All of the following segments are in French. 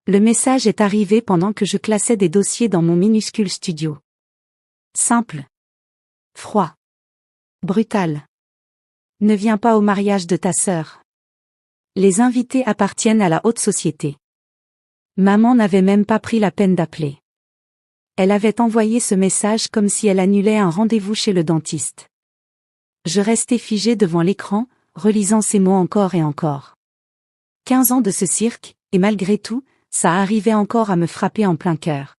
Le message est arrivé pendant que je classais des dossiers dans mon minuscule studio. Simple. Froid. Brutal. Ne viens pas au mariage de ta sœur. Les invités appartiennent à la haute société. Maman n'avait même pas pris la peine d'appeler. Elle avait envoyé ce message comme si elle annulait un rendez-vous chez le dentiste. Je restais figé devant l'écran, relisant ces mots encore et encore. 15 ans de ce cirque, et malgré tout, ça arrivait encore à me frapper en plein cœur.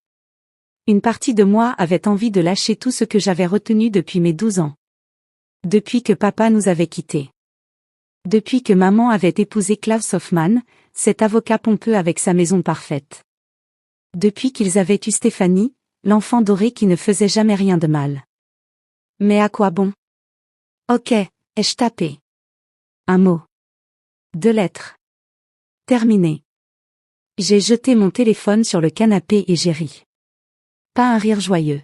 Une partie de moi avait envie de lâcher tout ce que j'avais retenu depuis mes 12 ans. Depuis que papa nous avait quittés. Depuis que maman avait épousé Klaus Hoffmann, cet avocat pompeux avec sa maison parfaite. Depuis qu'ils avaient eu Stéphanie, l'enfant doré qui ne faisait jamais rien de mal. Mais à quoi bon? Ok, ai-je tapé? Un mot. 2 lettres. Terminé. J'ai jeté mon téléphone sur le canapé et j'ai ri. Pas un rire joyeux.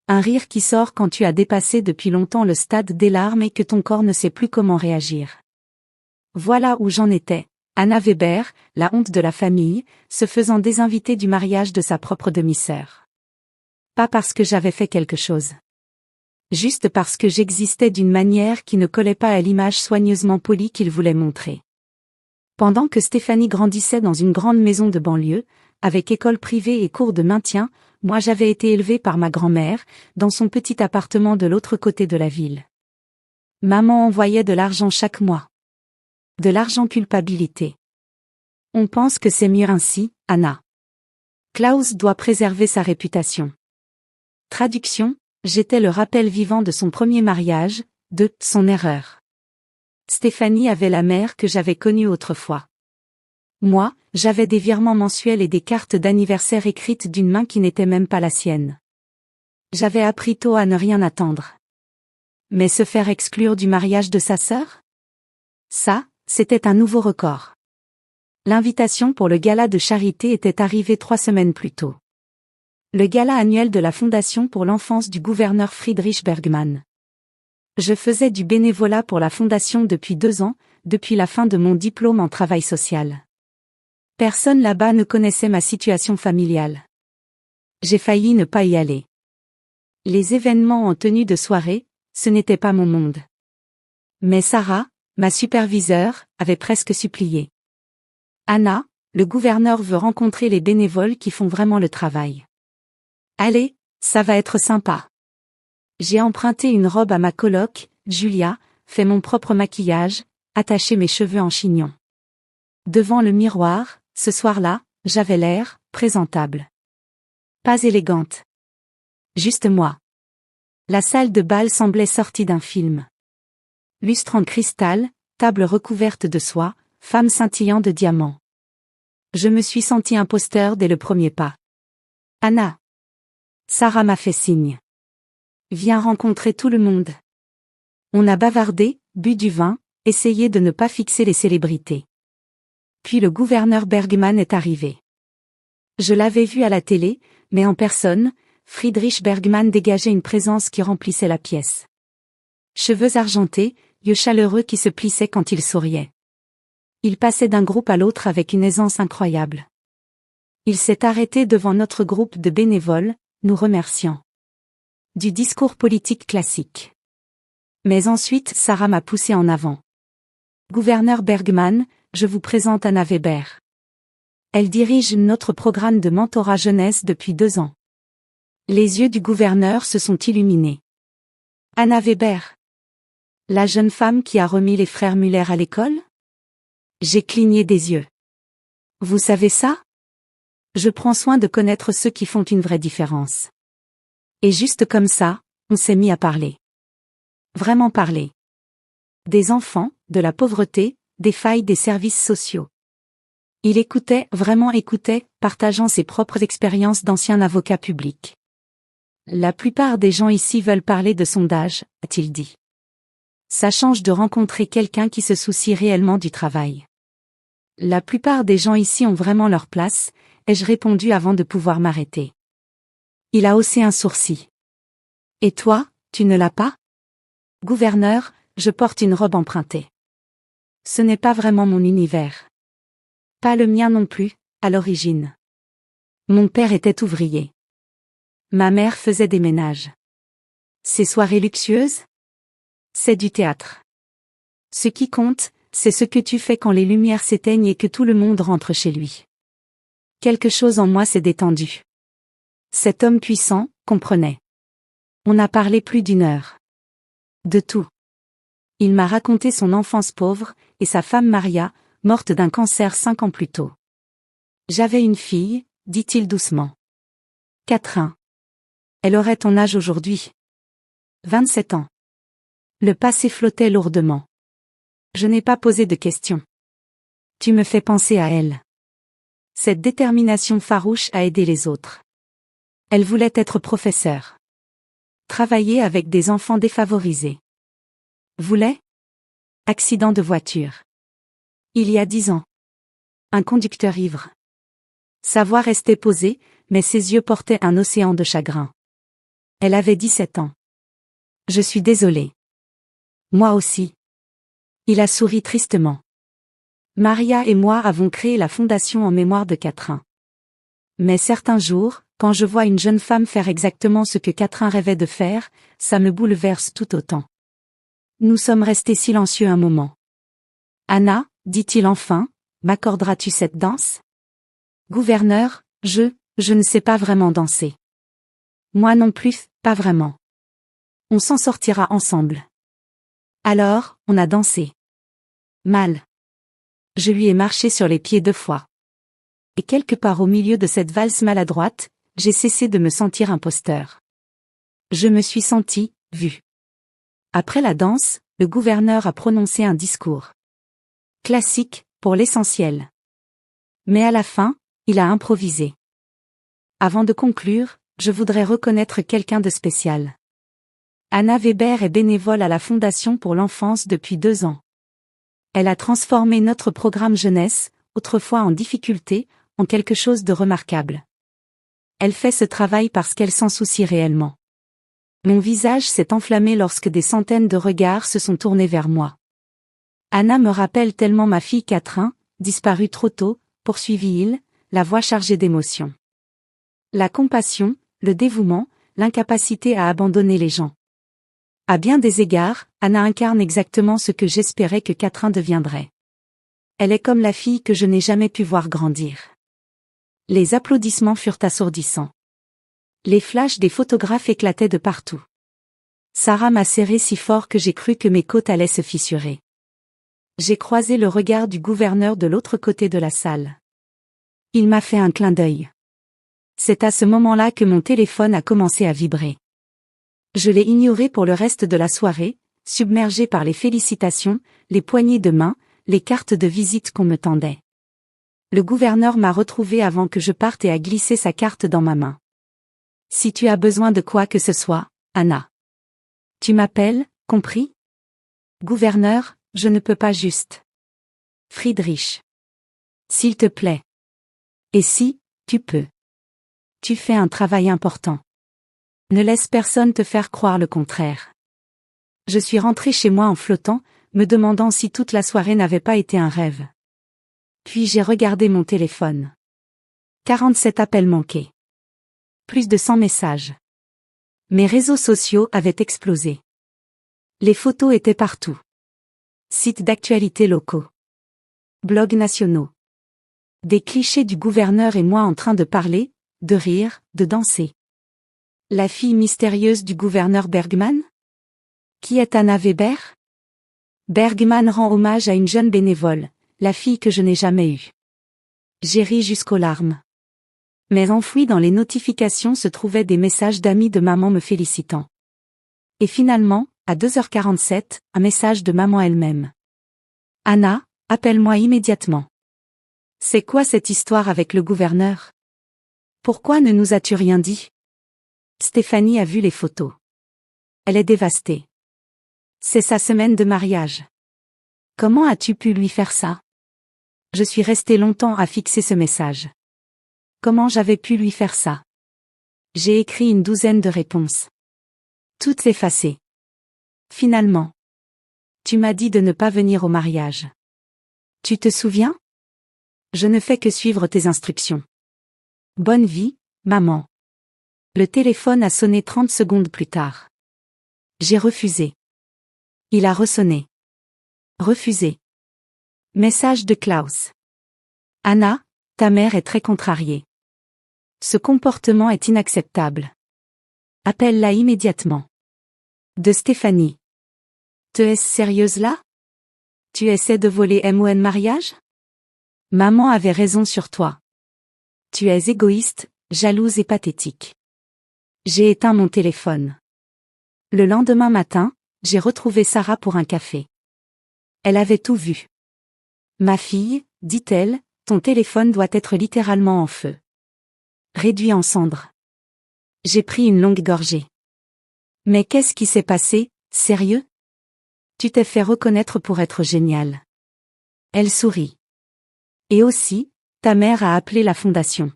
Un rire qui sort quand tu as dépassé depuis longtemps le stade des larmes et que ton corps ne sait plus comment réagir. Voilà où j'en étais. Anna Weber, la honte de la famille, se faisant désinviter du mariage de sa propre demi-sœur. Pas parce que j'avais fait quelque chose. Juste parce que j'existais d'une manière qui ne collait pas à l'image soigneusement polie qu'il voulait montrer. Pendant que Stéphanie grandissait dans une grande maison de banlieue, avec école privée et cours de maintien, moi j'avais été élevée par ma grand-mère, dans son petit appartement de l'autre côté de la ville. Maman envoyait de l'argent chaque mois. De l'argent culpabilité. On pense que c'est mieux ainsi, Anna. Klaus doit préserver sa réputation. Traduction, j'étais le rappel vivant de son premier mariage, de son erreur. Stéphanie avait la mère que j'avais connue autrefois. Moi, j'avais des virements mensuels et des cartes d'anniversaire écrites d'une main qui n'était même pas la sienne. J'avais appris tôt à ne rien attendre. Mais se faire exclure du mariage de sa sœur? Ça, c'était un nouveau record. L'invitation pour le gala de charité était arrivée 3 semaines plus tôt. Le gala annuel de la Fondation pour l'enfance du gouverneur Friedrich Bergmann. Je faisais du bénévolat pour la fondation depuis 2 ans, depuis la fin de mon diplôme en travail social. Personne là-bas ne connaissait ma situation familiale. J'ai failli ne pas y aller. Les événements en tenue de soirée, ce n'était pas mon monde. Mais Sarah, ma superviseure, avait presque supplié. Anna, le gouverneur veut rencontrer les bénévoles qui font vraiment le travail. Allez, ça va être sympa. J'ai emprunté une robe à ma coloc, Julia, fait mon propre maquillage, attaché mes cheveux en chignon. Devant le miroir, ce soir-là, j'avais l'air présentable. Pas élégante. Juste moi. La salle de bal semblait sortie d'un film. Lustre en cristal, table recouverte de soie, femme scintillant de diamants. Je me suis senti imposteur dès le premier pas. Anna. Sarah m'a fait signe. Viens rencontrer tout le monde. On a bavardé, bu du vin, essayé de ne pas fixer les célébrités. Puis le gouverneur Bergmann est arrivé. Je l'avais vu à la télé, mais en personne, Friedrich Bergmann dégageait une présence qui remplissait la pièce. Cheveux argentés, yeux chaleureux qui se plissaient quand il souriait. Il passait d'un groupe à l'autre avec une aisance incroyable. Il s'est arrêté devant notre groupe de bénévoles, nous remerciant. Du discours politique classique. Mais ensuite Sarah m'a poussé en avant. Gouverneur Bergmann, je vous présente Anna Weber. Elle dirige notre programme de mentorat jeunesse depuis 2 ans. Les yeux du gouverneur se sont illuminés. Anna Weber. La jeune femme qui a remis les frères Müller à l'école? J'ai cligné des yeux. Vous savez ça? Je prends soin de connaître ceux qui font une vraie différence. Et juste comme ça, on s'est mis à parler. Vraiment parler. Des enfants, de la pauvreté, des failles des services sociaux. Il écoutait, vraiment écoutait, partageant ses propres expériences d'ancien avocat public. La plupart des gens ici veulent parler de sondage, a-t-il dit. Ça change de rencontrer quelqu'un qui se soucie réellement du travail. La plupart des gens ici ont vraiment leur place, ai-je répondu avant de pouvoir m'arrêter. Il a haussé un sourcil. Et toi, tu ne l'as pas? Gouverneur, je porte une robe empruntée. Ce n'est pas vraiment mon univers. Pas le mien non plus, À l'origine. Mon père était ouvrier. Ma mère faisait des ménages. Ces soirées luxueuses? C'est du théâtre. Ce qui compte, c'est ce que tu fais quand les lumières s'éteignent et que tout le monde rentre chez lui. Quelque chose en moi s'est détendu. Cet homme puissant comprenait. On a parlé plus d'une heure. De tout. Il m'a raconté son enfance pauvre, et sa femme Maria, morte d'un cancer 5 ans plus tôt. J'avais une fille, dit-il doucement. Catherine. Elle aurait ton âge aujourd'hui. 27 ans. Le passé flottait lourdement. Je n'ai pas posé de questions. Tu me fais penser à elle. Cette détermination farouche à aider les autres. Elle voulait être professeure. Travailler avec des enfants défavorisés. Voulait? Accident de voiture. Il y a 10 ans. Un conducteur ivre. Sa voix restait posée, mais ses yeux portaient un océan de chagrin. Elle avait 17 ans. Je suis désolée. Moi aussi. Il a souri tristement. Maria et moi avons créé la fondation en mémoire de Catherine. Mais certains jours, quand je vois une jeune femme faire exactement ce que Catherine rêvait de faire, ça me bouleverse tout autant. Nous sommes restés silencieux un moment. Anna, dit-il enfin, m'accorderas-tu cette danse? Gouverneur, je ne sais pas vraiment danser. Moi non plus, pas vraiment. On s'en sortira ensemble. Alors, on a dansé. Mal. Je lui ai marché sur les pieds 2 fois. Et quelque part au milieu de cette valse maladroite, j'ai cessé de me sentir imposteur. Je me suis senti, vu. Après la danse, le gouverneur a prononcé un discours. Classique, pour l'essentiel. Mais à la fin, il a improvisé. Avant de conclure, je voudrais reconnaître quelqu'un de spécial. Anna Weber est bénévole à la Fondation pour l'enfance depuis 2 ans. Elle a transformé notre programme jeunesse, autrefois en difficulté, en quelque chose de remarquable. Elle fait ce travail parce qu'elle s'en soucie réellement. Mon visage s'est enflammé lorsque des centaines de regards se sont tournés vers moi. Anna me rappelle tellement ma fille Catherine, disparue trop tôt, poursuivit-il, la voix chargée d'émotion. La compassion, le dévouement, l'incapacité à abandonner les gens. À bien des égards, Anna incarne exactement ce que j'espérais que Catherine deviendrait. Elle est comme la fille que je n'ai jamais pu voir grandir. Les applaudissements furent assourdissants. Les flashs des photographes éclataient de partout. Sarah m'a serré si fort que j'ai cru que mes côtes allaient se fissurer. J'ai croisé le regard du gouverneur de l'autre côté de la salle. Il m'a fait un clin d'œil. C'est à ce moment-là que mon téléphone a commencé à vibrer. Je l'ai ignoré pour le reste de la soirée, submergé par les félicitations, les poignées de main, les cartes de visite qu'on me tendait. Le gouverneur m'a retrouvé avant que je parte et a glissé sa carte dans ma main. Si tu as besoin de quoi que ce soit, Anna. Tu m'appelles, compris? Gouverneur, je ne peux pas juste. Friedrich. S'il te plaît. Et si, tu peux. Tu fais un travail important. Ne laisse personne te faire croire le contraire. Je suis rentré chez moi en flottant, me demandant si toute la soirée n'avait pas été un rêve. Puis j'ai regardé mon téléphone. 47 appels manqués. Plus de 100 messages. Mes réseaux sociaux avaient explosé. Les photos étaient partout. Sites d'actualité locaux. Blogs nationaux. Des clichés du gouverneur et moi en train de parler, de rire, de danser. La fille mystérieuse du gouverneur Bergman? Qui est Anna Weber? Bergman rend hommage à une jeune bénévole, la fille que je n'ai jamais eue. J'ai ri jusqu'aux larmes. Mais enfouis dans les notifications se trouvaient des messages d'amis de maman me félicitant. Et finalement, à 2h47, un message de maman elle-même. Anna, appelle-moi immédiatement. C'est quoi cette histoire avec le gouverneur? Pourquoi ne nous as-tu rien dit? Stéphanie a vu les photos. Elle est dévastée. C'est sa semaine de mariage. Comment as-tu pu lui faire ça? Je suis restée longtemps à fixer ce message. Comment j'avais pu lui faire ça? J'ai écrit une 12aine de réponses. Toutes effacées. Finalement. Tu m'as dit de ne pas venir au mariage. Tu te souviens? Je ne fais que suivre tes instructions. Bonne vie, maman. Le téléphone a sonné 30 secondes plus tard. J'ai refusé. Il a ressonné. Refusé. Message de Klaus. Anna, ta mère est très contrariée. Ce comportement est inacceptable. Appelle-la immédiatement. De Stéphanie. Te es sérieuse là? Tu essaies de voler mon mariage? Maman avait raison sur toi. Tu es égoïste, jalouse et pathétique. J'ai éteint mon téléphone. Le lendemain matin, j'ai retrouvé Sarah pour un café. Elle avait tout vu. Ma fille, dit-elle, ton téléphone doit être littéralement en feu. Réduit en cendres. J'ai pris une longue gorgée. Mais qu'est-ce qui s'est passé, sérieux? Tu t'es fait reconnaître pour être génial. Elle sourit. Et aussi, ta mère a appelé la fondation.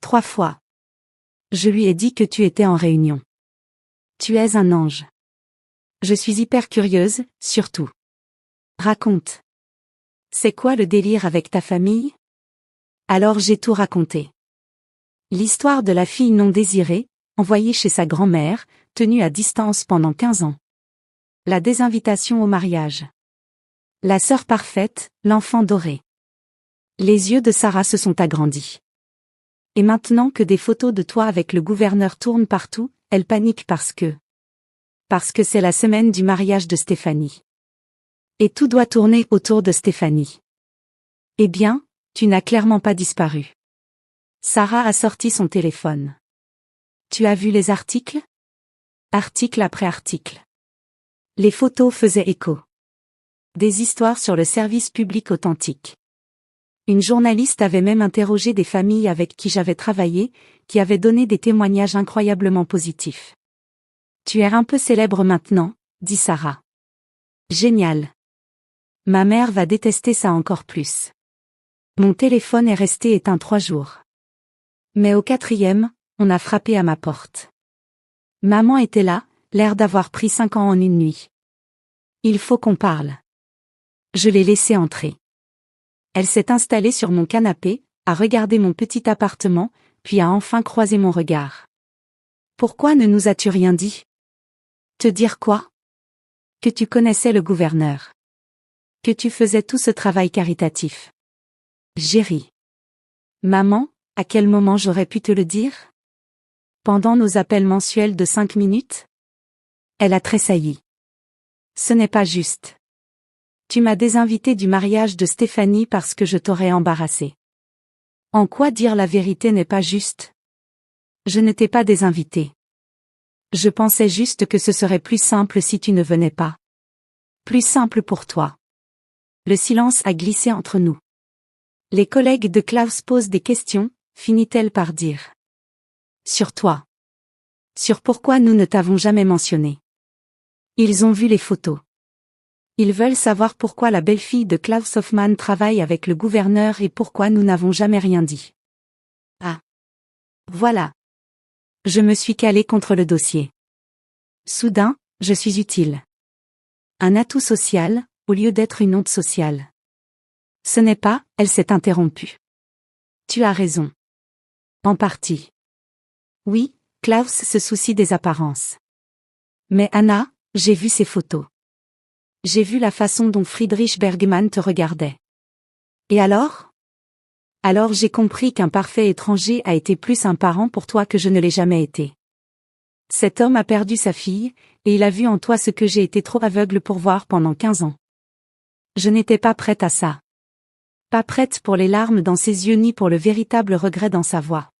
3 fois. Je lui ai dit que tu étais en réunion. Tu es un ange. Je suis hyper curieuse, surtout. Raconte. C'est quoi le délire avec ta famille? Alors j'ai tout raconté. L'histoire de la fille non désirée, envoyée chez sa grand-mère, tenue à distance pendant 15 ans. La désinvitation au mariage. La sœur parfaite, l'enfant doré. Les yeux de Sarah se sont agrandis. Et maintenant que des photos de toi avec le gouverneur tournent partout, elle panique parce que c'est la semaine du mariage de Stéphanie. Et tout doit tourner autour de Stéphanie. Eh bien, tu n'as clairement pas disparu. Sarah a sorti son téléphone. Tu as vu les articles? Article après article. Les photos faisaient écho. Des histoires sur le service public authentique. Une journaliste avait même interrogé des familles avec qui j'avais travaillé, qui avaient donné des témoignages incroyablement positifs. Tu es un peu célèbre maintenant, dit Sarah. Génial. Ma mère va détester ça encore plus. Mon téléphone est resté éteint 3 jours. Mais au 4e, on a frappé à ma porte. Maman était là, l'air d'avoir pris 5 ans en une nuit. Il faut qu'on parle. Je l'ai laissée entrer. Elle s'est installée sur mon canapé, a regardé mon petit appartement, puis a enfin croisé mon regard. Pourquoi ne nous as-tu rien dit? Te dire quoi? Que tu connaissais le gouverneur. Que tu faisais tout ce travail caritatif. J'ai ri. Maman, à quel moment j'aurais pu te le dire? Pendant nos appels mensuels de 5 minutes? Elle a tressailli. Ce n'est pas juste. Tu m'as désinvité du mariage de Stéphanie parce que je t'aurais embarrassé. En quoi dire la vérité n'est pas juste? Je ne t'ai pas désinvité. Je pensais juste que ce serait plus simple si tu ne venais pas. Plus simple pour toi. Le silence a glissé entre nous. Les collègues de Klaus posent des questions, finit-elle par dire. Sur toi. Sur pourquoi nous ne t'avons jamais mentionné. Ils ont vu les photos. Ils veulent savoir pourquoi la belle-fille de Klaus Hoffmann travaille avec le gouverneur et pourquoi nous n'avons jamais rien dit. Ah. Voilà. Je me suis calée contre le dossier. Soudain, je suis utile. Un atout social, au lieu d'être une honte sociale. Ce n'est pas, elle s'est interrompue. Tu as raison. En partie. Oui, Klaus se soucie des apparences. Mais Anna, j'ai vu ces photos. J'ai vu la façon dont Friedrich Bergmann te regardait. Et alors? Alors j'ai compris qu'un parfait étranger a été plus un parent pour toi que je ne l'ai jamais été. Cet homme a perdu sa fille, et il a vu en toi ce que j'ai été trop aveugle pour voir pendant 15 ans. Je n'étais pas prête à ça. Pas prête pour les larmes dans ses yeux ni pour le véritable regret dans sa voix.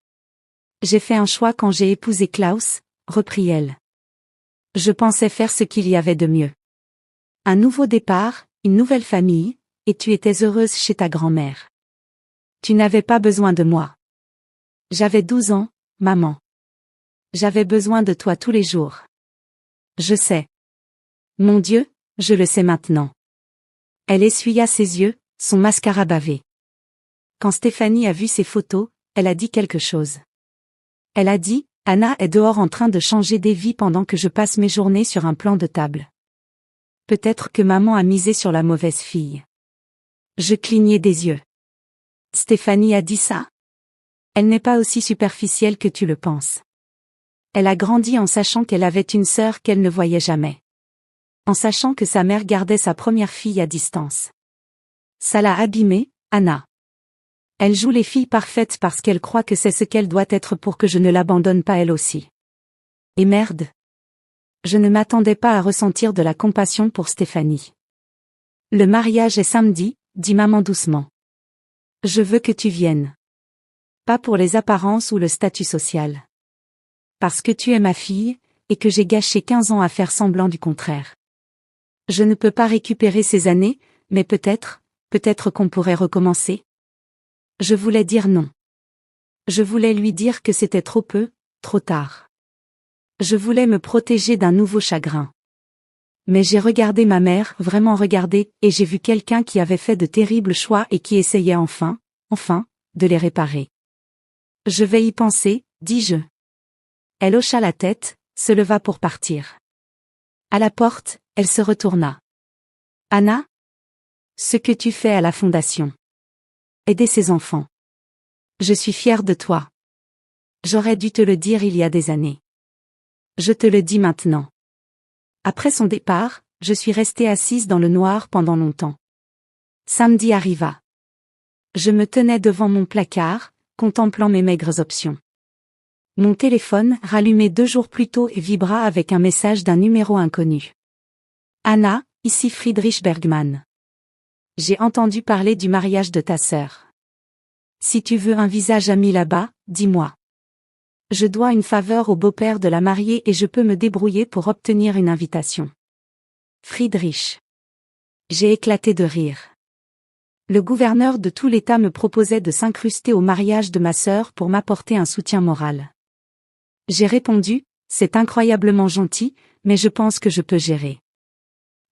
J'ai fait un choix quand j'ai épousé Klaus, reprit-elle. Je pensais faire ce qu'il y avait de mieux. Un nouveau départ, une nouvelle famille, et tu étais heureuse chez ta grand-mère. Tu n'avais pas besoin de moi. J'avais 12 ans, maman. J'avais besoin de toi tous les jours. Je sais. Mon Dieu, je le sais maintenant. Elle essuya ses yeux, son mascara bavé. Quand Stéphanie a vu ces photos, elle a dit quelque chose. Elle a dit, Anna est dehors en train de changer des vies pendant que je passe mes journées sur un plan de table. Peut-être que maman a misé sur la mauvaise fille. Je clignai des yeux. Stéphanie a dit ça? Elle n'est pas aussi superficielle que tu le penses. Elle a grandi en sachant qu'elle avait une sœur qu'elle ne voyait jamais. En sachant que sa mère gardait sa première fille à distance. Ça l'a abîmée, Anna. Elle joue les filles parfaites parce qu'elle croit que c'est ce qu'elle doit être pour que je ne l'abandonne pas elle aussi. Et merde. Je ne m'attendais pas à ressentir de la compassion pour Stéphanie. Le mariage est samedi, dit maman doucement. Je veux que tu viennes. Pas pour les apparences ou le statut social. Parce que tu es ma fille, et que j'ai gâché 15 ans à faire semblant du contraire. Je ne peux pas récupérer ces années, mais peut-être qu'on pourrait recommencer. Je voulais dire non. Je voulais lui dire que c'était trop peu, trop tard. Je voulais me protéger d'un nouveau chagrin. Mais j'ai regardé ma mère, vraiment regardé, et j'ai vu quelqu'un qui avait fait de terribles choix et qui essayait enfin, de les réparer. Je vais y penser, dis-je. Elle hocha la tête, se leva pour partir. À la porte, elle se retourna. Anna? Ce que tu fais à la fondation. Aider ces enfants. Je suis fière de toi. J'aurais dû te le dire il y a des années. Je te le dis maintenant. Après son départ, je suis restée assise dans le noir pendant longtemps. Samedi arriva. Je me tenais devant mon placard, contemplant mes maigres options. Mon téléphone, rallumé 2 jours plus tôt, vibra avec un message d'un numéro inconnu. Anna, ici Friedrich Bergmann. J'ai entendu parler du mariage de ta sœur. Si tu veux un visage ami là-bas, dis-moi. Je dois une faveur au beau-père de la mariée et je peux me débrouiller pour obtenir une invitation. Friedrich. J'ai éclaté de rire. Le gouverneur de tout l'État me proposait de s'incruster au mariage de ma sœur pour m'apporter un soutien moral. J'ai répondu, c'est incroyablement gentil, mais je pense que je peux gérer.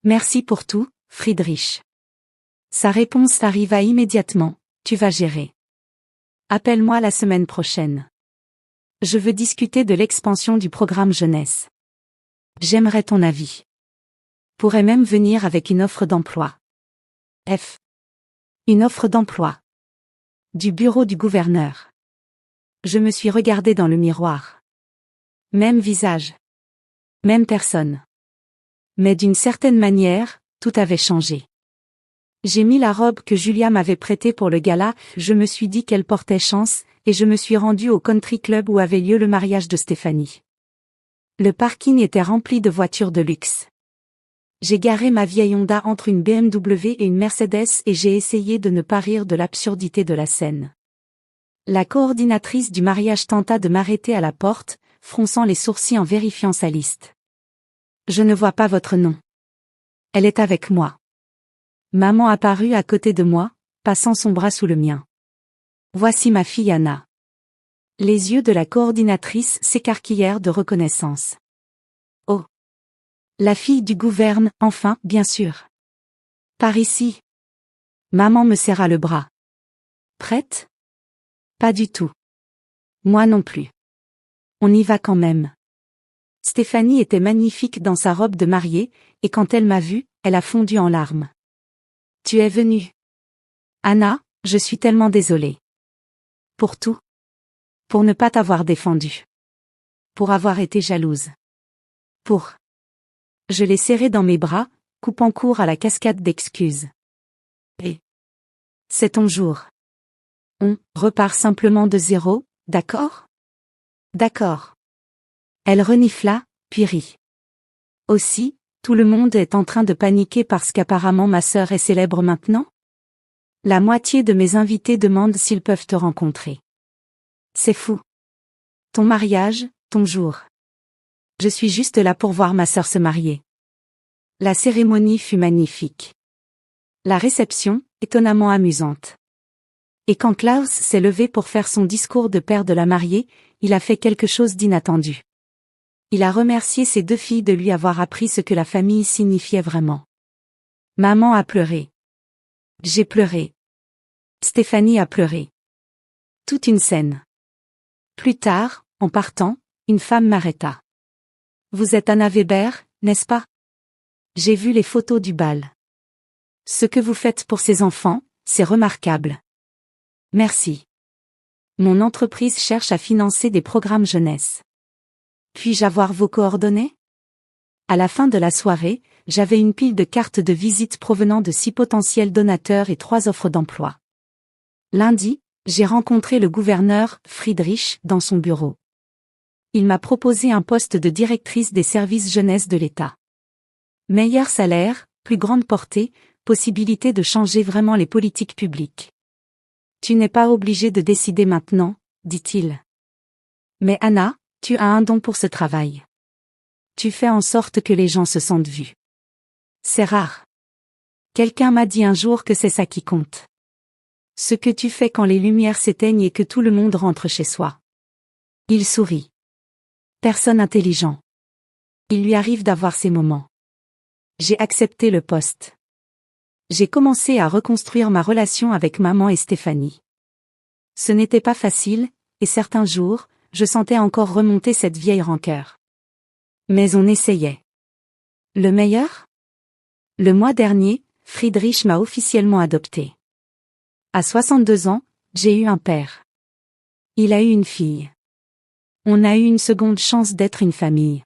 Merci pour tout, Friedrich. Sa réponse arriva immédiatement, tu vas gérer. Appelle-moi la semaine prochaine. Je veux discuter de l'expansion du programme jeunesse. J'aimerais ton avis. Pourrais même venir avec une offre d'emploi. Une offre d'emploi. Du bureau du gouverneur. Je me suis regardée dans le miroir. Même visage. Même personne. Mais d'une certaine manière, tout avait changé. J'ai mis la robe que Julia m'avait prêtée pour le gala, je me suis dit qu'elle portait chance, et je me suis rendue au country club où avait lieu le mariage de Stéphanie. Le parking était rempli de voitures de luxe. J'ai garé ma vieille Honda entre une BMW et une Mercedes et j'ai essayé de ne pas rire de l'absurdité de la scène. La coordinatrice du mariage tenta de m'arrêter à la porte, fronçant les sourcils en vérifiant sa liste. Je ne vois pas votre nom. Elle est avec moi. Maman apparut à côté de moi, passant son bras sous le mien. Voici ma fille Anna. Les yeux de la coordinatrice s'écarquillèrent de reconnaissance. Oh! La fille du gouverne, enfin, bien sûr. Par ici. Maman me serra le bras. Prête? Pas du tout. Moi non plus. On y va quand même. Stéphanie était magnifique dans sa robe de mariée, et quand elle m'a vue, elle a fondu en larmes. Tu es venue. Anna, je suis tellement désolée. Pour tout. Pour ne pas t'avoir défendue. Pour avoir été jalouse. Pour. Je l'ai serrée dans mes bras, coupant court à la cascade d'excuses. Et. C'est ton jour. On repart simplement de zéro, d'accord? D'accord. Elle renifla, puis rit. Aussi, tout le monde est en train de paniquer parce qu'apparemment ma sœur est célèbre maintenant? La moitié de mes invités demandent s'ils peuvent te rencontrer. C'est fou. Ton mariage, ton jour. Je suis juste là pour voir ma sœur se marier. La cérémonie fut magnifique. La réception, étonnamment amusante. Et quand Klaus s'est levé pour faire son discours de père de la mariée, il a fait quelque chose d'inattendu. Il a remercié ses 2 filles de lui avoir appris ce que la famille signifiait vraiment. Maman a pleuré. J'ai pleuré. Stéphanie a pleuré. Toute une scène. Plus tard, en partant, une femme m'arrêta. Vous êtes Anna Weber, n'est-ce pas? J'ai vu les photos du bal. Ce que vous faites pour ces enfants, c'est remarquable. Merci. Mon entreprise cherche à financer des programmes jeunesse. Puis-je avoir vos coordonnées? À la fin de la soirée, j'avais une pile de cartes de visite provenant de 6 potentiels donateurs et 3 offres d'emploi. Lundi, j'ai rencontré le gouverneur, Friedrich, dans son bureau. Il m'a proposé un poste de directrice des services jeunesse de l'État. Meilleur salaire, plus grande portée, possibilité de changer vraiment les politiques publiques. Tu n'es pas obligé de décider maintenant, dit-il. Mais Anna, tu as un don pour ce travail. Tu fais en sorte que les gens se sentent vus. C'est rare. Quelqu'un m'a dit un jour que c'est ça qui compte. Ce que tu fais quand les lumières s'éteignent et que tout le monde rentre chez soi. Il sourit. Personne intelligent. Il lui arrive d'avoir ces moments. J'ai accepté le poste. J'ai commencé à reconstruire ma relation avec maman et Stéphanie. Ce n'était pas facile, et certains jours, je sentais encore remonter cette vieille rancœur. Mais on essayait. Le meilleur? Le mois dernier, Friedrich m'a officiellement adopté. À 62 ans, j'ai eu un père. Il a eu une fille. On a eu une seconde chance d'être une famille.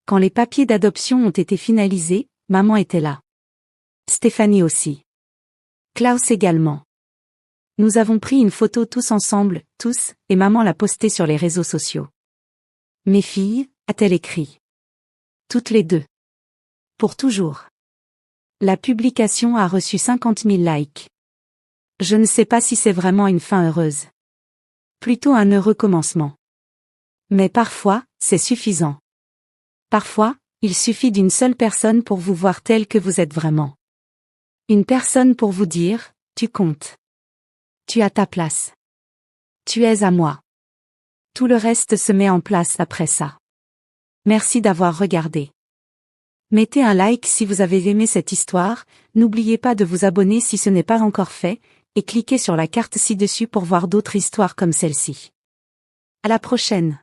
Quand les papiers d'adoption ont été finalisés, maman était là. Stéphanie aussi. Klaus également. Nous avons pris une photo tous ensemble, tous, et maman l'a postée sur les réseaux sociaux. Mes filles, a-t-elle écrit. Toutes les deux. Pour toujours. La publication a reçu 50 000 likes. Je ne sais pas si c'est vraiment une fin heureuse. Plutôt un heureux commencement. Mais parfois, c'est suffisant. Parfois, il suffit d'une seule personne pour vous voir tel que vous êtes vraiment. Une personne pour vous dire, tu comptes. Tu as ta place. Tu es à moi. Tout le reste se met en place après ça. Merci d'avoir regardé. Mettez un like si vous avez aimé cette histoire, n'oubliez pas de vous abonner si ce n'est pas encore fait, et cliquez sur la carte ci-dessus pour voir d'autres histoires comme celle-ci. À la prochaine.